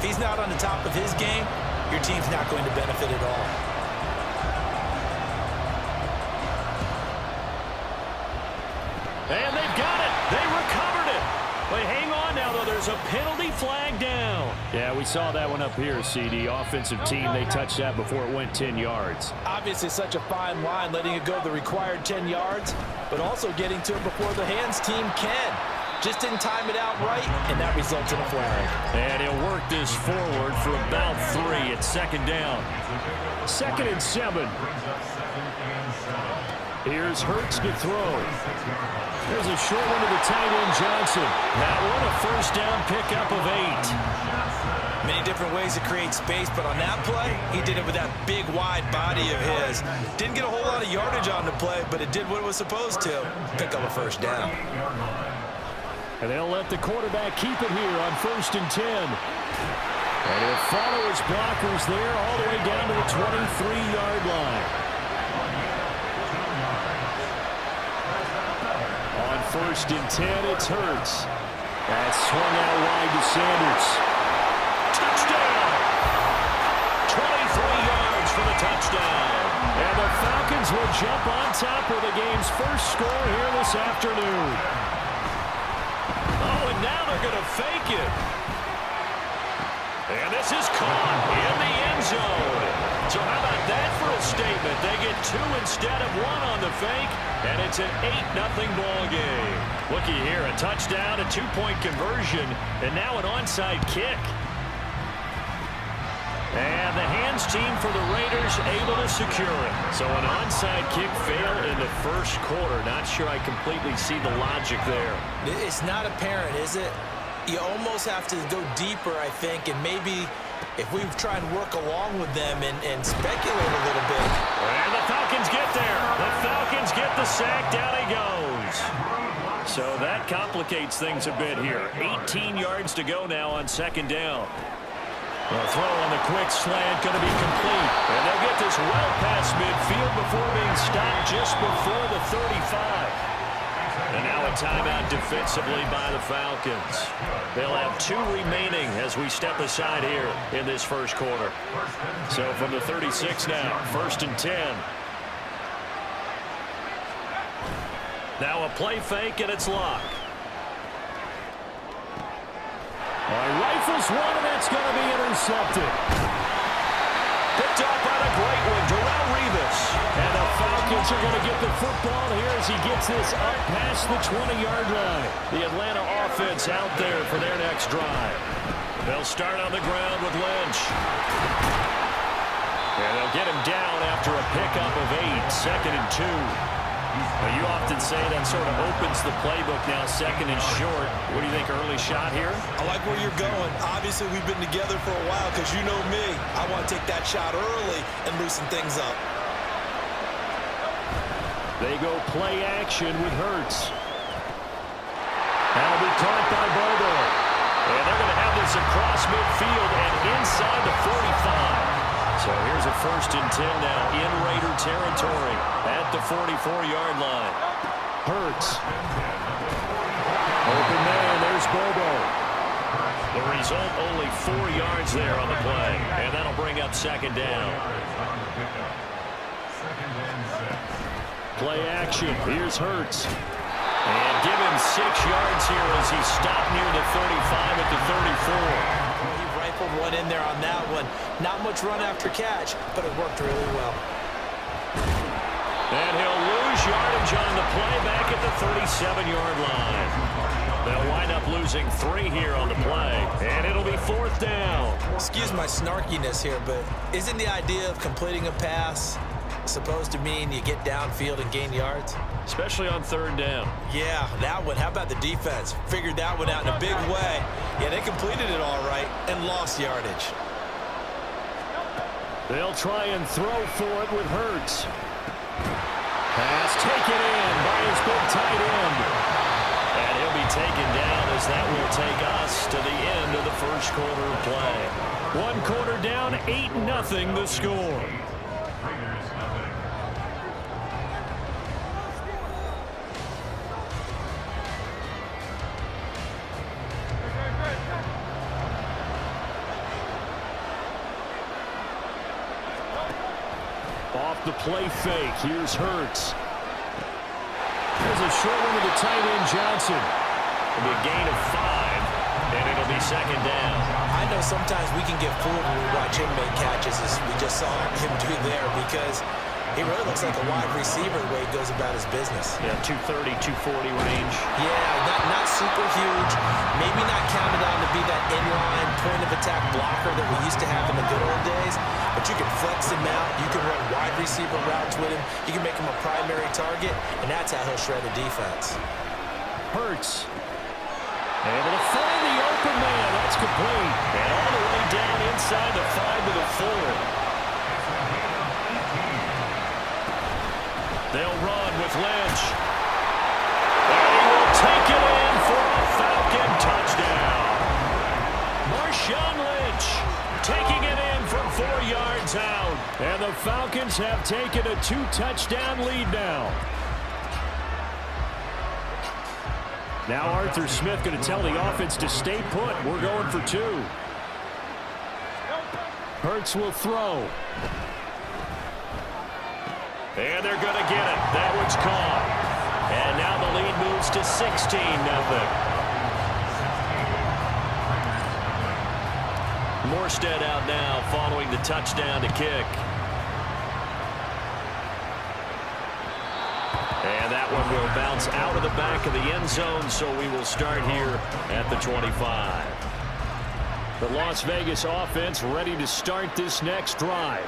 he's not on the top of his game, your team's not going to benefit at all. And they've got it. They recovered it. But hang on now, though. There's a penalty flag down. Yeah, we saw that one up here, CD. Offensive team, they touched that before it went 10 yards. Obviously such a fine line, letting it go the required 10 yards, but also getting to it before the hands team can. Just didn't time it out right, and that results in a flag. And he'll work this forward for about 3 at second down. 2nd and 7. Here's Hurts to throw. There's a short one to the tight end, Johnson. That one a first down pickup of 8. Many different ways to create space, but on that play, he did it with that big, wide body of his. Didn't get a whole lot of yardage on the play, but it did what it was supposed to. Pick up a first down. And they'll let the quarterback keep it here on 1st and 10. And he'll follow his blockers there all the way down to the 23-yard line. On 1st and 10, it's Hurts. That's swung out wide to Sanders. Touchdown! 23 yards for the touchdown. And the Falcons will jump on top of the game's first score here this afternoon. Oh, and now they're going to fake it. And this is caught in the end zone. So how about that for a statement? They get 2 instead of 1 on the fake, and it's an 8-0 ball game. Looky here, a touchdown, a 2-point conversion, and now an onside kick. And the hands team for the Raiders able to secure it. So an onside kick failed in the first quarter. Not sure I completely see the logic there. It's not apparent, is it? You almost have to go deeper, I think, and maybe if we try and work along with them and speculate a little bit. And the Falcons get there. The Falcons get the sack. Down he goes. So that complicates things a bit here. 18 yards to go now on 2nd down. The throw on the quick slant going to be complete. And they'll get this well past midfield before being stopped just before the 35. And now a timeout defensively by the Falcons. They'll have 2 remaining as we step aside here in this first quarter. So from the 36 now, 1st and 10. Now a play fake, and it's locked. Rifles one, and that's going to be intercepted. Picked up by the great one, Darrelle Revis. And the Falcons are going to get the football here as he gets this up past the 20-yard line. The Atlanta offense out there for their next drive. They'll start on the ground with Lynch. And they'll get him down after a pickup of 8, 2nd and 2. Well, you often say that sort of opens the playbook now, 2nd and short. What do you think, early shot here? I like where you're going. Obviously, we've been together for a while because you know me. I want to take that shot early and loosen things up. They go play action with Hurts. That'll be caught by Bobo. And they're going to have this across midfield and inside the 45. So here's a 1st and 10 now in Raider territory at the 44-yard line. Hurts. Open man, there's Bobo. The result, only 4 yards there on the play. And that'll bring up 2nd down. Play action. Here's Hurts. And give him 6 yards here as he stopped near the 35 at the 34. Rifled one in there on that one. Not much run after catch, but it worked really well. And he'll lose yardage on the play back at the 37-yard line. They'll wind up losing 3 here on the play, and it'll be 4th down. Excuse my snarkiness here, but isn't the idea of completing a pass supposed to mean you get downfield and gain yards? Especially on 3rd down. Yeah, that one. How about the defense? Figured that one out in a big way. Yeah, they completed it all right and lost yardage. They'll try and throw for it with Hurts. Pass taken in by his big tight end. And he'll be taken down as that will take us to the end of the first quarter of play. 1 quarter down, 8-0 the score. the play fake. Here's Hurts. There's a short one to the tight end, Johnson. It'll be a gain of 5, and it'll be second down. I know sometimes we can get fooled when we watch him make catches, as we just saw him do there, because he really looks like a wide receiver the way he goes about his business. Yeah, 230, 240 range. Yeah, not super huge. Maybe not counted on to be that inline point-of-attack blocker that we used to have in the good old days, but you can flex him out. You can run wide receiver routes with him. You can make him a primary target, and that's how he'll shred a defense. Hurts. Able to find the open man. That's complete. And all the way down inside the 5 to the 4. They'll run with Lynch. And he will take it in for a Falcon touchdown. Marshawn Lynch taking it in from 4 yards out. And the Falcons have taken a 2-touchdown lead now. Now Arthur Smith going to tell the offense to stay put. We're going for 2. Hurts will throw. And they're going to get it. That one's caught. And now the lead moves to 16-0. Morstead out now following the touchdown to kick. And that one will bounce out of the back of the end zone, so we will start here at the 25. The Las Vegas offense ready to start this next drive.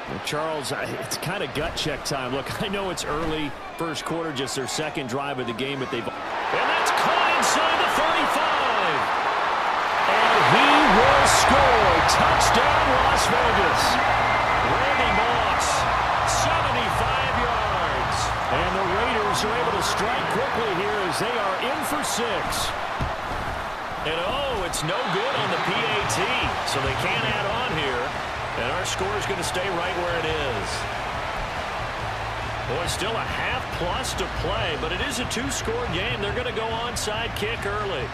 Well, Charles, it's kind of gut check time. Look, I know it's early, first quarter, just their second drive of the game, but they've... And that's caught inside the 35. And he will score. Touchdown, Las Vegas. Randy Moss, 75 yards. And the Raiders are able to strike quickly here as they are in for 6. And it's no good on the PAT, so they can't add on here. And our score is going to stay right where it is. Boy, still a half-plus to play, but it is a 2-score game. They're going to go onside kick early.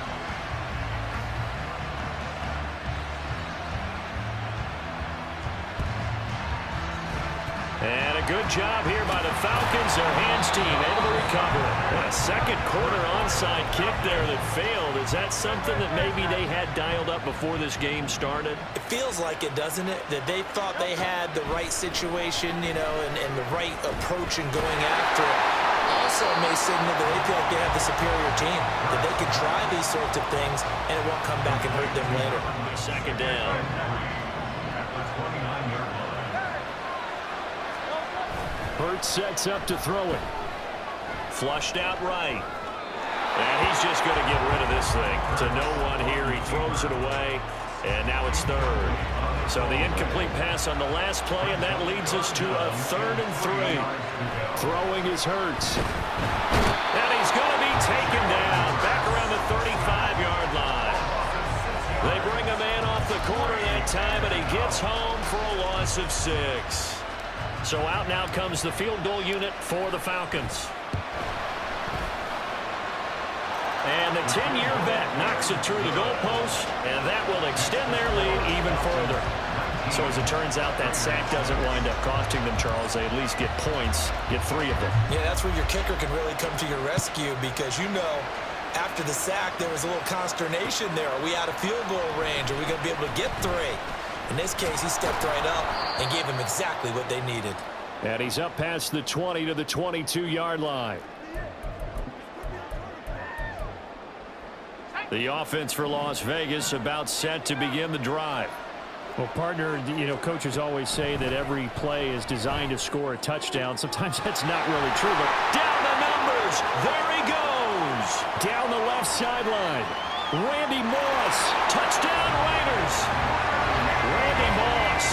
And a good job here by the Falcons. Their hands team able to recover it. And a second quarter onside kick there that failed. Is that something that maybe they had dialed up before this game started? It feels like it, doesn't it? That they thought they had the right situation, and the right approach in going after it. Also may signal that they feel like they have the superior team, that they can try these sorts of things, and it won't come back and hurt them later. Second down. Hurts sets up to throw it. Flushed out right. And he's just going to get rid of this thing. To no one here. He throws it away. And now it's third. So the incomplete pass on the last play, and that leads us to a 3rd and 3. Throwing is Hurts. And he's going to be taken down. Back around the 35-yard line. They bring a man off the corner that time, and he gets home for a loss of 6. So out now comes the field goal unit for the Falcons. And the 10-year vet knocks it through the goalpost, and that will extend their lead even further. So as it turns out, that sack doesn't wind up costing them, Charles. They at least get points, get 3 of them. Yeah, that's where your kicker can really come to your rescue, because after the sack, there was a little consternation there. Are we out of field goal range? Are we going to be able to get 3? In this case, he stepped right up and gave them exactly what they needed. And he's up past the 20 to the 22-yard line. The offense for Las Vegas about set to begin the drive. Well, partner, coaches always say that every play is designed to score a touchdown. Sometimes that's not really true, but down the numbers. There he goes. Down the left sideline. Randy Moss. Touchdown, Raiders. Randy Moss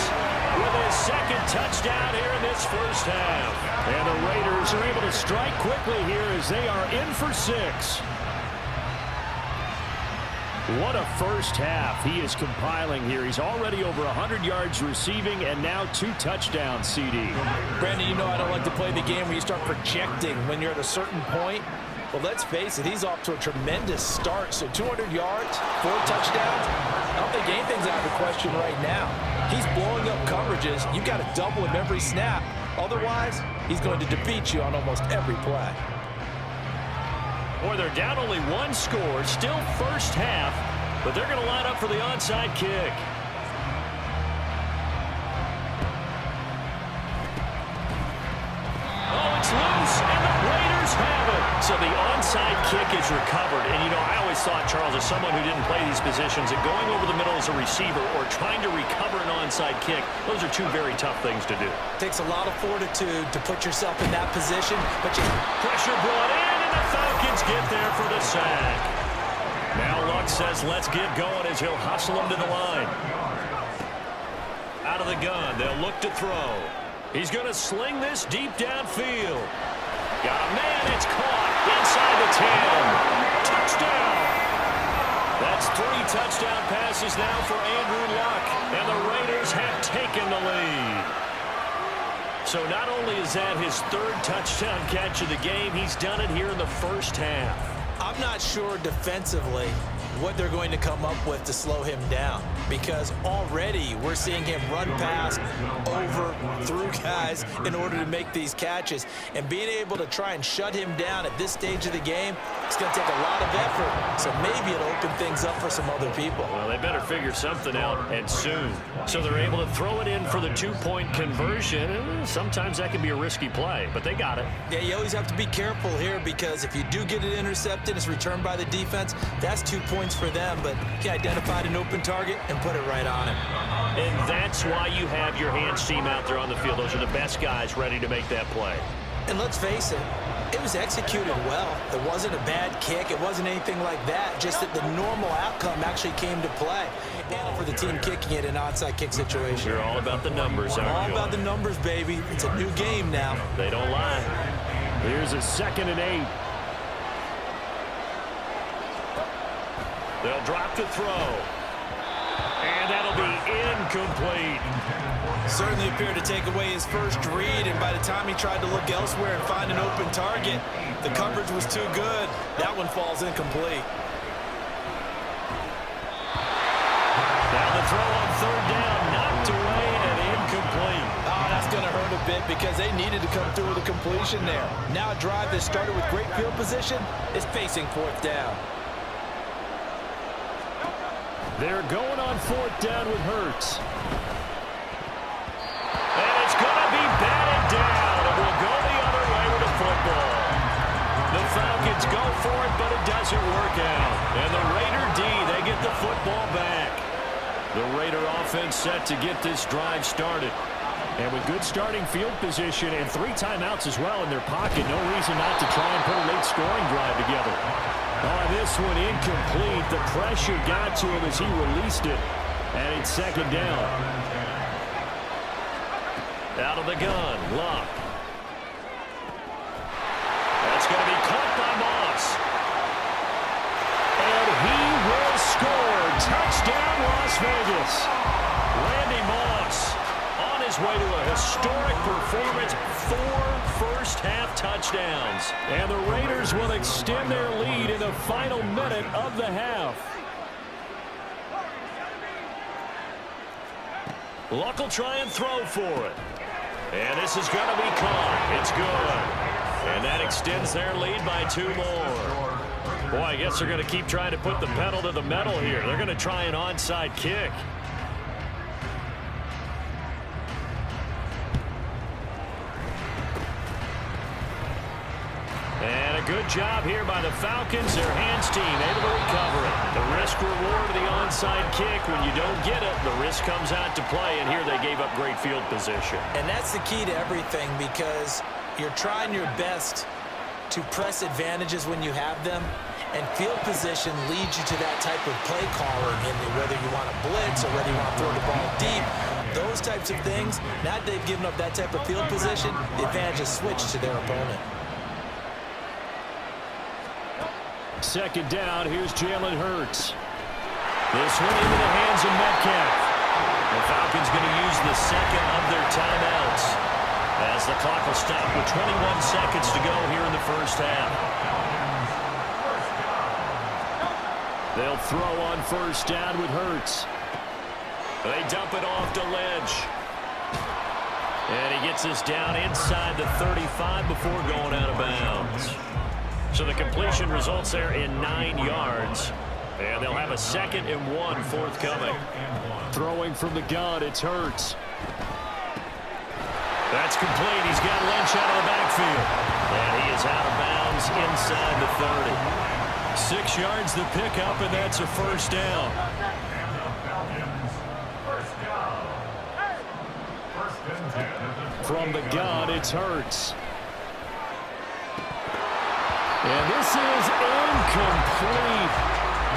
with his second touchdown here in this first half. And the Raiders are able to strike quickly here as they are in for 6. What a first half he is compiling here. He's already over 100 yards receiving and now 2 touchdowns, CD. Brandon, I don't like to play the game where you start projecting when you're at a certain point. Well, let's face it, he's off to a tremendous start. So 200 yards, 4 touchdowns. I don't think anything's out of the question right now. He's blowing up coverages. You got to double him every snap. Otherwise, he's going to defeat you on almost every play. Boy, they're down only one score, still first half, but they're going to line up for the onside kick. Oh, it's loose, and the Raiders have it. So the onside kick is recovered. And, you know, I always thought, Charles, as someone who didn't play these positions, that going over the middle as a receiver or trying to recover an onside kick, those are two very tough things to do. It takes a lot of fortitude to put yourself in that position, but you... Pressure brought in, and the Falcons get there for the sack. Now Luck says, let's get going as he'll hustle him to the line. Out of the gun, they'll look to throw. He's going to sling this deep downfield. Got a man, it's caught inside the 10. Touchdown. That's 3 touchdown passes now for Andrew Luck, and the Raiders have taken the lead. So not only is that his 3rd touchdown catch of the game, he's done it here in the first half. I'm not sure defensively what they're going to come up with to slow him down, because already we're seeing him run past, over, through guys in order to make these catches. And being able to try and shut him down at this stage of the game, it's going to take a lot of effort. So maybe it'll open things up for some other people. Well, they better figure something out, and soon. So they're able to throw it in for the 2-point conversion. Sometimes that can be a risky play, but they got it. Yeah, you always have to be careful here, because if you do get it intercepted, it's returned by the defense, that's 2 points for them, but he identified an open target and put it right on him. And that's why you have your hands team out there on the field. Those are the best guys ready to make that play. And let's face it, it was executed well. It wasn't a bad kick. It wasn't anything like that. Just that the normal outcome actually came to play. And for the team kicking it in an onside kick situation. You're all about the numbers, aren't you? All about the numbers, baby. It's a new game now. They don't lie. Here's a 2nd and 8. They'll drop to throw. And that'll be incomplete. Certainly appeared to take away his first read, and by the time he tried to look elsewhere and find an open target, the coverage was too good. That one falls incomplete. Now the throw on 3rd down, knocked away and incomplete. Oh, that's going to hurt a bit, because they needed to come through with a completion there. Now a drive that started with great field position is facing 4th down. They're going on 4th down with Hurts. And it's going to be batted down. It will go the other way with the football. The Falcons go for it, but it doesn't work out. And the Raider D, they get the football back. The Raider offense set to get this drive started. And with good starting field position and 3 timeouts as well in their pocket, no reason not to try and put a late scoring drive together. Oh, this one incomplete. The pressure got to him as he released it. And it's 2nd down. Out of the gun, Luck. That's going to be caught by Moss. And he will score. Touchdown, Las Vegas. Randy Moss on his way to a historic performance. 4 first-half touchdowns. And the Raiders will extend their lead in the final minute of the half. Luck will try and throw for it. And this is going to be caught. It's good. And that extends their lead by 2 more. Boy, I guess they're going to keep trying to put the pedal to the metal here. They're going to try an onside kick. And a good job here by the Falcons. Their hands team able to recover it. The risk reward of the onside kick. When you don't get it, the risk comes out to play. And here they gave up great field position. And that's the key to everything, because you're trying your best to press advantages when you have them. And field position leads you to that type of play calling, and whether you want to blitz or whether you want to throw the ball deep, those types of things. Now that they've given up that type of field position, the advantage is switched to their opponent. 2nd down, here's Jalen Hurts. This one into the hands of Metcalf. The Falcons going to use the 2nd of their timeouts as the clock will stop with 21 seconds to go here in the first half. They'll throw on 1st down with Hurts. They dump it off to Lynch. And he gets us down inside the 35 before going out of bounds. So the completion results there in 9 yards. And they'll have a 2nd and 1 forthcoming. Throwing from the gun, it's Hurts. That's complete. He's got Lynch out of the backfield. And he is out of bounds inside the 30. 6 yards the pickup, and that's a first down. From the gun, it's Hurts. And this is incomplete.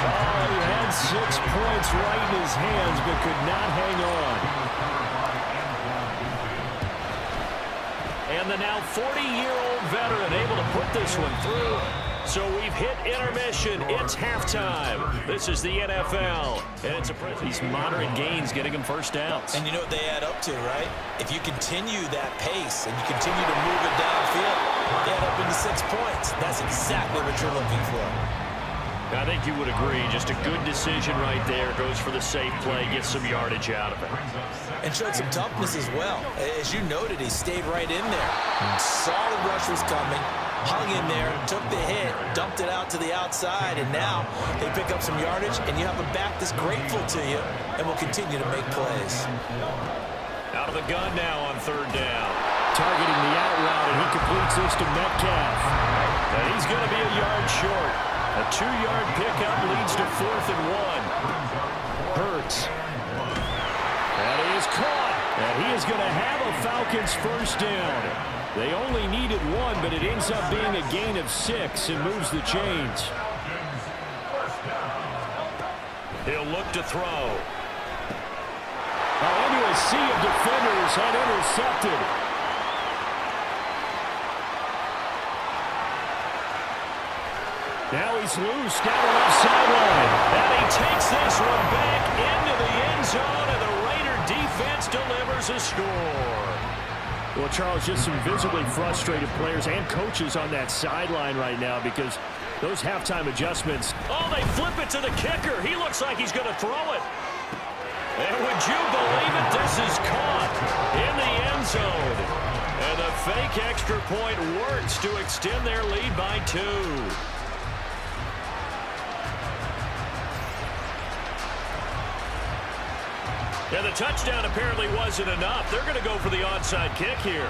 Oh, he had 6 points right in his hands, but could not hang on. And the now 40-year-old veteran able to put this one through. So we've hit intermission. It's halftime. This is the NFL. And it's these moderate gains getting them first downs. And you know what they add up to, right? If you continue that pace and you continue to move it downfield, they add up into 6 points. That's exactly what you're looking for. I think you would agree. Just a good decision right there. Goes for the safe play, gets some yardage out of it. And showed some toughness as well. As you noted, he stayed right in there. Solid rush was coming. Hung in there, took the hit, dumped it out to the outside, and now they pick up some yardage, and you have a back that's grateful to you and will continue to make plays. Out of the gun now on 3rd down. Targeting the out route, and he completes this to Metcalf. And he's going to be a yard short. A 2-yard pickup leads to 4th and 1. Hurts. And he is caught. And he is going to have a Falcons first down. They only needed 1, but it ends up being a gain of 6 and moves the chains. He'll look to throw. Into a sea of defenders and intercepted. Now he's loose down the left sideline. And he takes this one back into the end zone, and the Raider defense delivers a score. Well, Charles, just some visibly frustrated players and coaches on that sideline right now because those halftime adjustments. Oh, they flip it to the kicker. He looks like he's going to throw it. And would you believe it? This is caught in the end zone. And the fake extra point works to extend their lead by 2. And the touchdown apparently wasn't enough. They're going to go for the onside kick here.